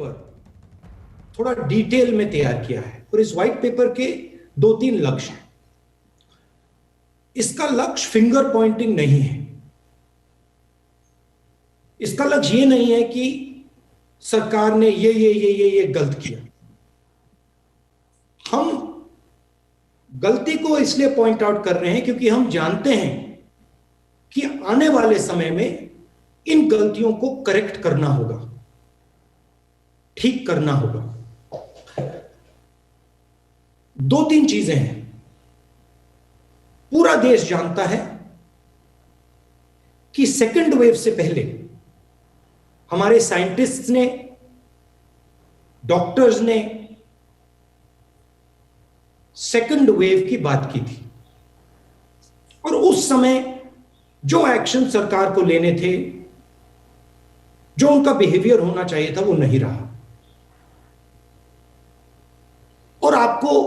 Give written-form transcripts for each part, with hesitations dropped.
पर थोड़ा डिटेल में तैयार किया है और इस व्हाइट पेपर के 2-3 लक्ष्य हैं। इसका लक्ष्य फिंगर पॉइंटिंग नहीं है। इसका लक्ष्य ये नहीं है कि सरकार ने ये गलत किया। हम गलती को इसलिए पॉइंट आउट कर रहे हैं क्योंकि हम जानते हैं कि आने वाले समय में इन गलतियों को करेक्ट करना होगा, ठीक करना होगा। 2-3 चीजें हैं। पूरा देश जानता है कि सेकेंड वेव से पहले हमारे साइंटिस्ट्स ने, डॉक्टर्स ने सेकेंड वेव की बात की थी और उस समय जो एक्शन सरकार को लेने थे, जो उनका बिहेवियर होना चाहिए था, वो नहीं रहा और आपको,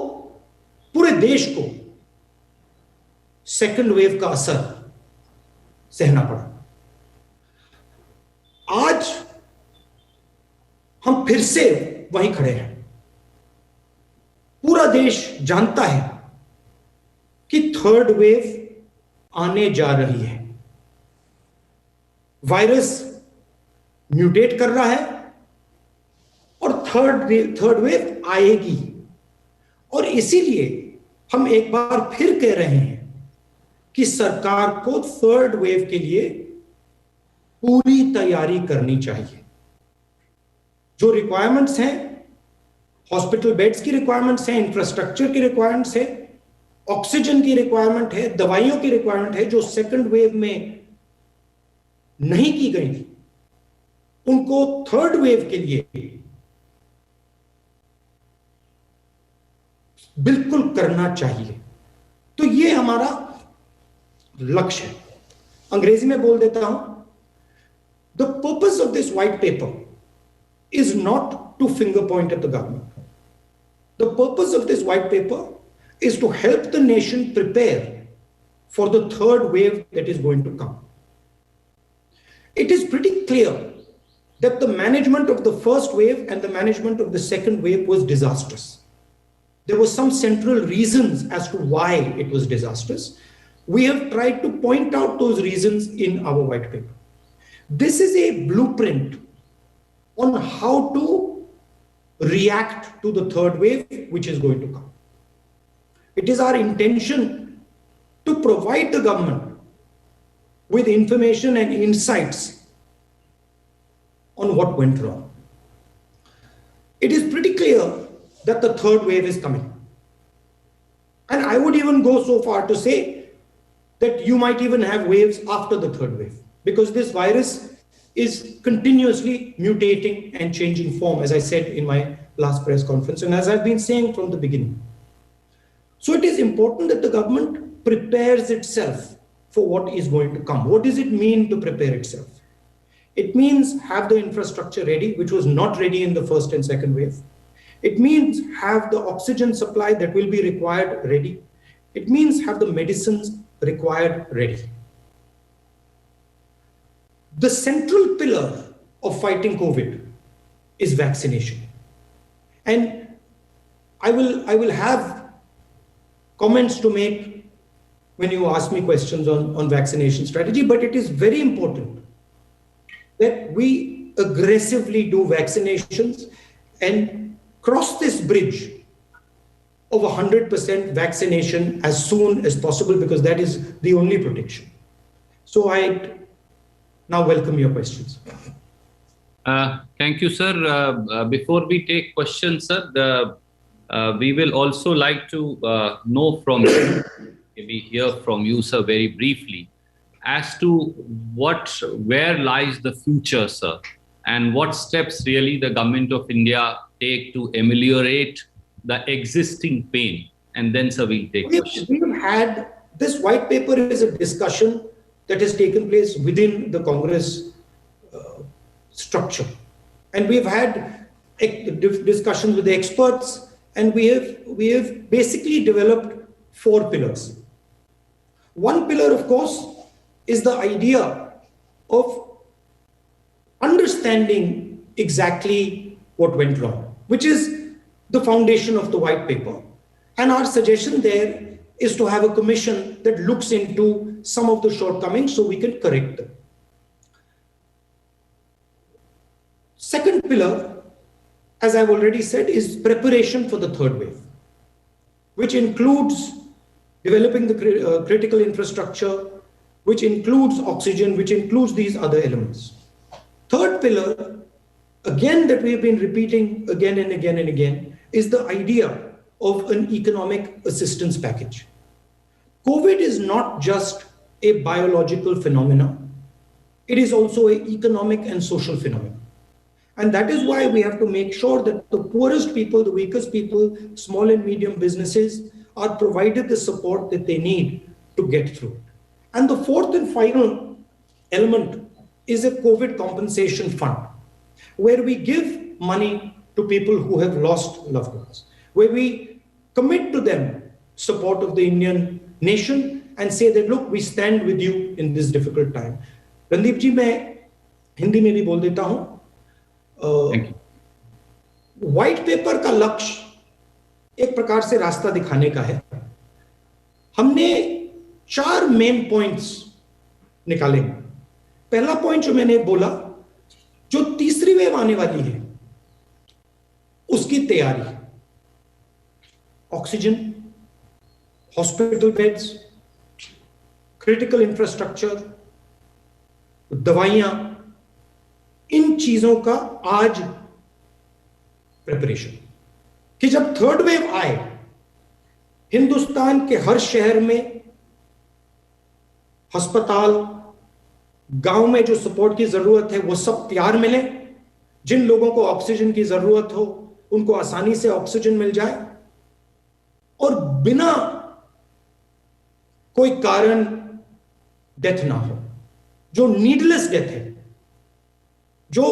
पूरे देश को सेकेंड वेव का असर सहना पड़ा। आज हम फिर से वहीं खड़े हैं। पूरा देश जानता है कि थर्ड वेव आने जा रही है। वायरस म्यूटेट कर रहा है और थर्ड वेव आएगी और इसीलिए हम एक बार फिर कह रहे हैं कि सरकार को थर्ड वेव के लिए पूरी तैयारी करनी चाहिए। जो रिक्वायरमेंट्स हैं, हॉस्पिटल बेड्स की रिक्वायरमेंट्स हैं, इंफ्रास्ट्रक्चर की रिक्वायरमेंट्स है, ऑक्सीजन की रिक्वायरमेंट है, दवाइयों की रिक्वायरमेंट है, जो सेकंड वेव में नहीं की गई थी, उनको थर्ड वेव के लिए बिल्कुल करना चाहिए। तो ये हमारा लक्ष्य है। अंग्रेजी में बोल देता हूं, the purpose of this white paper is not to finger point at the government. The purpose of this white paper is to help the nation prepare for the third wave that is going to come. It is pretty clear that the management of the first wave and the management of the second wave was disastrous. There were some central reasons as to why it was disastrous. We have tried to point out those reasons in our white paper. This is a blueprint on how to react to the third wave which is going to come. It is our intention to provide the government with information and insights on what went wrong. It is pretty clear that the third wave is coming. And I would even go so far to say that you might even have waves after the third wave, because this virus is continuously mutating and changing form, as I said in my last press conference, and as I've been saying from the beginning. So it is important that the government prepares itself for what is going to come. What does it mean to prepare itself? It means have the infrastructure ready, which was not ready in the first and second wave. It means have the oxygen supply that will be required ready. It means have the medicines required ready. The central pillar of fighting COVID is vaccination. And I will have comments to make when you ask me questions on vaccination strategy, but it is very important that we aggressively do vaccinations and cross this bridge of 100% vaccination as soon as possible, because that is the only protection. So I now welcome your questions. Thank you, sir. Before we take questions, sir, we will also like to know from you, maybe hear from you, sir, very briefly, as to where lies the future, sir, and what steps really the government of India take to ameliorate the existing pain. And then, sir, we'll take questions. We've had, this white paper is a discussion that has taken place within the Congress structure. And we've had discussions with the experts, and we have basically developed 4 pillars. One pillar, of course, is the idea of understanding exactly what went wrong, which is the foundation of the white paper. And our suggestion there is to have a commission that looks into some of the shortcomings so we can correct them. Second pillar, as I've already said, is preparation for the third wave, which includes developing the critical infrastructure, which includes oxygen, which includes these other elements. Third pillar, again, that we have been repeating again and again and again, is the idea of an economic assistance package. COVID is not just a biological phenomenon. It is also an economic and social phenomenon. And that is why we have to make sure that the poorest people, the weakest people, small and medium businesses are provided the support that they need to get through it. And the fourth and final element is a COVID compensation fund, where we give money to people who have lost loved ones, where we commit to them support of the Indian nation and say that, look, we stand with you in this difficult time. Randeep ji, मैं हिंदी में भी बोल देता हूँ. White paper का लक्ष्य एक प्रकार से रास्ता दिखाने का है. हमने 4 मेन पॉइंट्स निकाले. पहला पॉइंट जो मैंने बोला, जो तीसरी वेव आने वाली है उसकी तैयारी, oxygen, hospital beds, critical infrastructure, दवाइयां, इन चीजों का आज प्रिपरेशन, कि जब थर्ड वेव आए हिंदुस्तान के हर शहर में अस्पताल, गांव में जो सपोर्ट की जरूरत है वो सब तैयार मिले. जिन लोगों को ऑक्सीजन की जरूरत हो उनको आसानी से ऑक्सीजन मिल जाए, और बिना कोई कारण डेथ ना हो. जो नीडलेस डेथ है, जो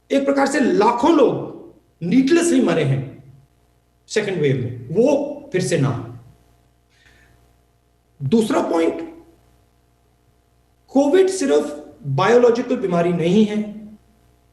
एक प्रकार से लाखों लोग नीडलेसली मरे हैं सेकेंड वेव में, वो फिर से ना हो. दूसरा पॉइंट, कोविड सिर्फ बायोलॉजिकल बीमारी नहीं है,